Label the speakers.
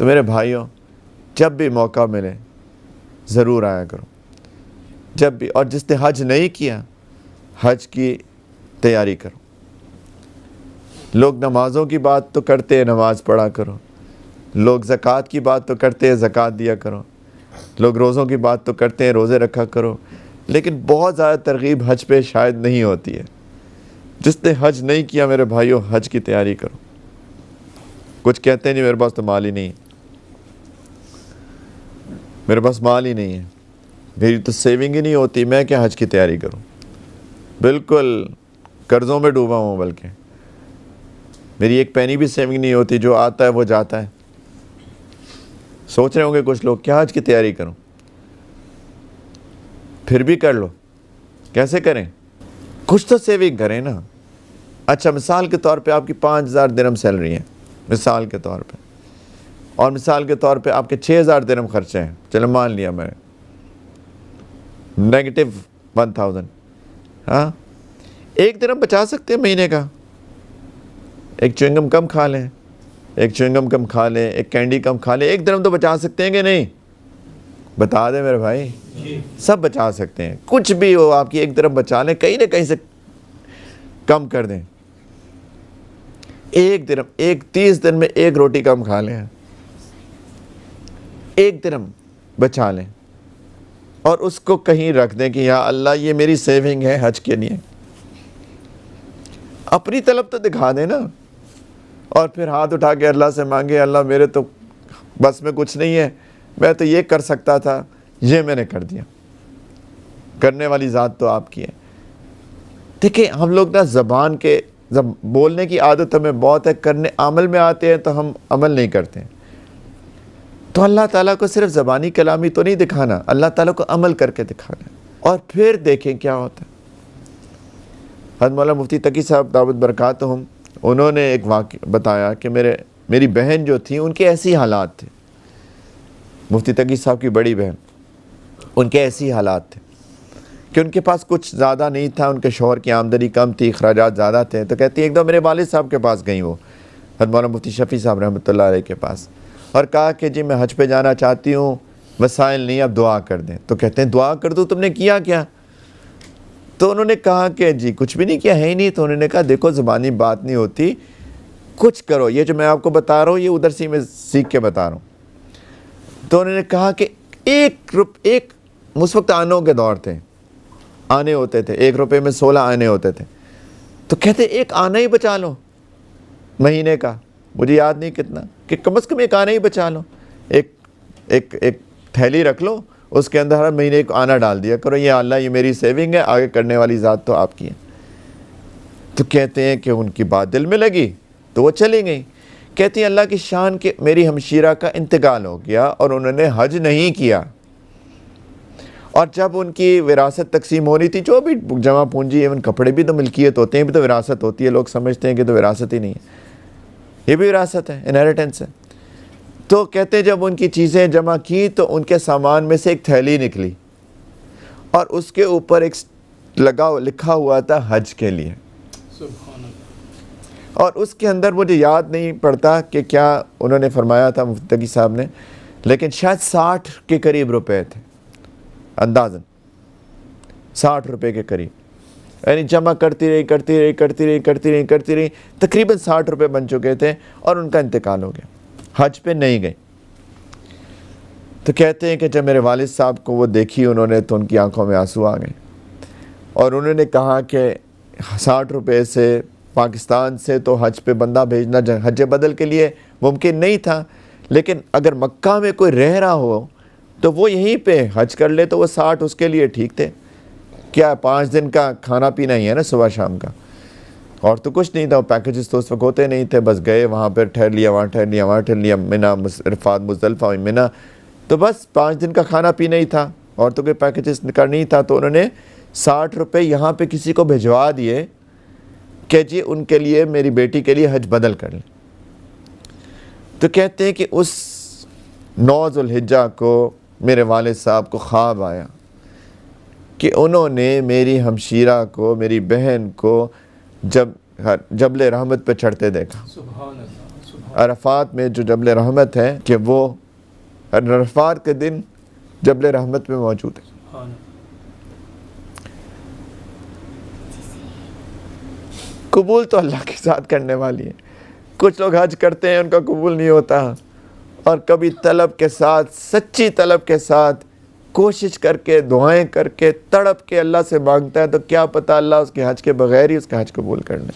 Speaker 1: تو میرے بھائیوں جب بھی موقع ملے ضرور آیا کرو، جب بھی. اور جس نے حج نہیں کیا حج کی تیاری کرو. لوگ نمازوں کی بات تو کرتے ہیں، نماز پڑھا کرو. لوگ زکوٰۃ کی بات تو کرتے ہیں، زکوٰۃ دیا کرو. لوگ روزوں کی بات تو کرتے ہیں، روزے رکھا کرو. لیکن بہت زیادہ ترغیب حج پہ شاید نہیں ہوتی ہے. جس نے حج نہیں کیا میرے بھائیوں حج کی تیاری کرو. کچھ کہتے ہیں نہیں میرے پاس تو مال ہی نہیں ہے، میرے پاس مال ہی نہیں ہے، میری تو سیونگ ہی نہیں ہوتی، میں کیا حج کی تیاری کروں. بالکل قرضوں میں ڈوبا ہوں، بلکہ میری ایک پینی بھی سیونگ نہیں ہوتی، جو آتا ہے وہ جاتا ہے. سوچ رہے ہوں گے کچھ لوگ کیا حج کی تیاری کروں. پھر بھی کر لو. کیسے کریں؟ کچھ تو سیونگ کریں نا. اچھا مثال کے طور پہ آپ کی 5,000 درہم سیلری ہے مثال کے طور پہ، اور مثال کے طور پہ آپ کے 6,000 درہم خرچے ہیں. چلو مان لیا میں -1,000. ہاں 1 درہم بچا سکتے ہیں مہینے کا. ایک چوئنگم کم کھا لیں، ایک چوئنگم کم کھا لیں، ایک کینڈی کم کھا لیں، 1 درہم تو بچا سکتے ہیں کہ نہیں؟ بتا دیں میرے بھائی. سب بچا سکتے ہیں. کچھ بھی ہو آپ کی 1 درہم بچا لیں، کہیں نہ کہیں سے کم کر دیں. 1 درہم، 30 دن میں 1 روٹی کم کھا لیں، 1 درہم بچا لیں اور اس کو کہیں رکھ دیں کہ یا اللہ یہ میری سیونگ ہے حج کے لیے. اپنی طلب تو دکھا دیں نا. اور پھر ہاتھ اٹھا کے اللہ سے مانگے اللہ میرے تو بس میں کچھ نہیں ہے، میں تو یہ کر سکتا تھا، یہ میں نے کر دیا. کرنے والی ذات تو آپ کی ہے. دیکھیں ہم لوگ نا زبان کے بولنے کی عادت ہمیں بہت ہے، کرنے عمل میں آتے ہیں تو ہم عمل نہیں کرتے ہیں. تو اللہ تعالیٰ کو صرف زبانی کلامی تو نہیں دکھانا، اللہ تعالیٰ کو عمل کر کے دکھانا ہے. اور پھر دیکھیں کیا ہوتا ہے. حضرت مولانا مفتی تقی صاحب دعوت برکاتہم انہوں نے ایک واقعہ بتایا کہ میری بہن جو تھی ان کے ایسی حالات تھے. مفتی تقی صاحب کی بڑی بہن، ان کے ایسی حالات تھے کہ ان کے پاس کچھ زیادہ نہیں تھا، ان کے شوہر کی آمدنی کم تھی، اخراجات زیادہ تھے. تو کہتی ہیں ایک دم میرے والد صاحب کے پاس گئیں، وہ حضرت مولانا مفتی شفیع صاحب رحمۃ اللہ علیہ کے پاس، اور کہا کہ جی میں حج پہ جانا چاہتی ہوں، وسائل نہیں، اب دعا کر دیں. تو کہتے ہیں دعا کر دو، تم نے کیا کیا؟ تو انہوں نے کہا کہ جی کچھ بھی نہیں کیا ہے ہی نہیں. تو انہوں نے کہا دیکھو زبانی بات نہیں ہوتی، کچھ کرو. یہ جو میں آپ کو بتا رہا ہوں یہ ادھر سے میں سیکھ کے بتا رہا ہوں. تو انہوں نے کہا کہ ایک اس وقت آنوں کے دور تھے، آنے ہوتے تھے، 1 روپے میں 16 آنے ہوتے تھے. تو کہتے 1 آنا ہی بچا لو مہینے کا، مجھے یاد نہیں کتنا، کہ کم از کم 1 آنا ہی بچا لو. ایک تھیلی رکھ لو، اس کے اندر ہر مہینے 1 آنا ڈال دیا کرو. یہ اللہ یہ میری سیونگ ہے، آگے کرنے والی ذات تو آپ کی ہے. تو کہتے ہیں کہ ان کی بات دل میں لگی تو وہ چلی گئی. کہتی ہیں اللہ کی شان کہ میری ہمشیرہ کا انتقال ہو گیا اور انہوں نے حج نہیں کیا. اور جب ان کی وراثت تقسیم ہونی تھی، جو بھی جمع پونجی ایون کپڑے بھی تو ملکیت ہوتے ہیں، بھی تو وراثت ہوتی ہے. لوگ سمجھتے ہیں کہ تو وراثت ہی نہیں ہے، یہ بھی وراثت ہے، انہیریٹنس ہے. تو کہتے ہیں جب ان کی چیزیں جمع کی تو ان کے سامان میں سے ایک تھیلی نکلی اور اس کے اوپر ایک لکھا ہوا تھا حج کے لیے. اور اس کے اندر مجھے یاد نہیں پڑتا کہ کیا انہوں نے فرمایا تھا مفتی تقی صاحب نے، لیکن شاید 60 کے قریب روپے تھے، اندازاً 60 روپے کے قریب. یعنی جمع کرتی رہی تقریباً 60 روپے بن چکے تھے اور ان کا انتقال ہو گیا، حج پہ نہیں گئے. تو کہتے ہیں کہ جب میرے والد صاحب کو وہ دیکھی انہوں نے تو ان کی آنکھوں میں آنسو آ گئے اور انہوں نے کہا کہ 60 روپے سے پاکستان سے تو حج پہ بندہ بھیجنا حج بدل کے لیے ممکن نہیں تھا، لیکن اگر مکہ میں کوئی رہ رہا ہو تو وہ یہیں پہ حج کر لے تو وہ 60 اس کے لیے ٹھیک تھے. کیا 5 دن کا کھانا پینا ہی ہے نا صبح شام کا، اور تو کچھ نہیں تھا. وہ پیکیجز تو اس وقت ہوتے نہیں تھے، بس گئے وہاں پہ ٹھہر لیا، وہاں ٹھہر لیا، منی عرفات مزدلفہ منی، تو بس 5 دن کا کھانا پینا ہی تھا اور تو کوئی پیکیجز کا نہیں تھا. تو انہوں نے 60 روپے یہاں پہ کسی کو بھجوا دیے کہ جی ان کے لیے میری بیٹی کے لیے حج بدل کر لیں. تو کہتے ہیں کہ اس 9 ذوالحجہ کو میرے والد صاحب کو خواب آیا کہ انہوں نے میری ہمشیرہ کو، میری بہن کو جبل رحمت پہ چڑھتے دیکھا. عرفات میں جو جبل رحمت ہے کہ وہ عرفات کے دن جبل رحمت میں موجود ہے. قبول تو اللہ کے ساتھ کرنے والی ہے. کچھ لوگ حج کرتے ہیں ان کا قبول نہیں ہوتا, اور کبھی طلب کے ساتھ, سچی طلب کے ساتھ کوشش کر کے, دعائیں کر کے, تڑپ کے اللہ سے مانگتا ہے, تو کیا پتہ اللہ اس کے حج کے بغیر ہی اس کا حج قبول کرنا.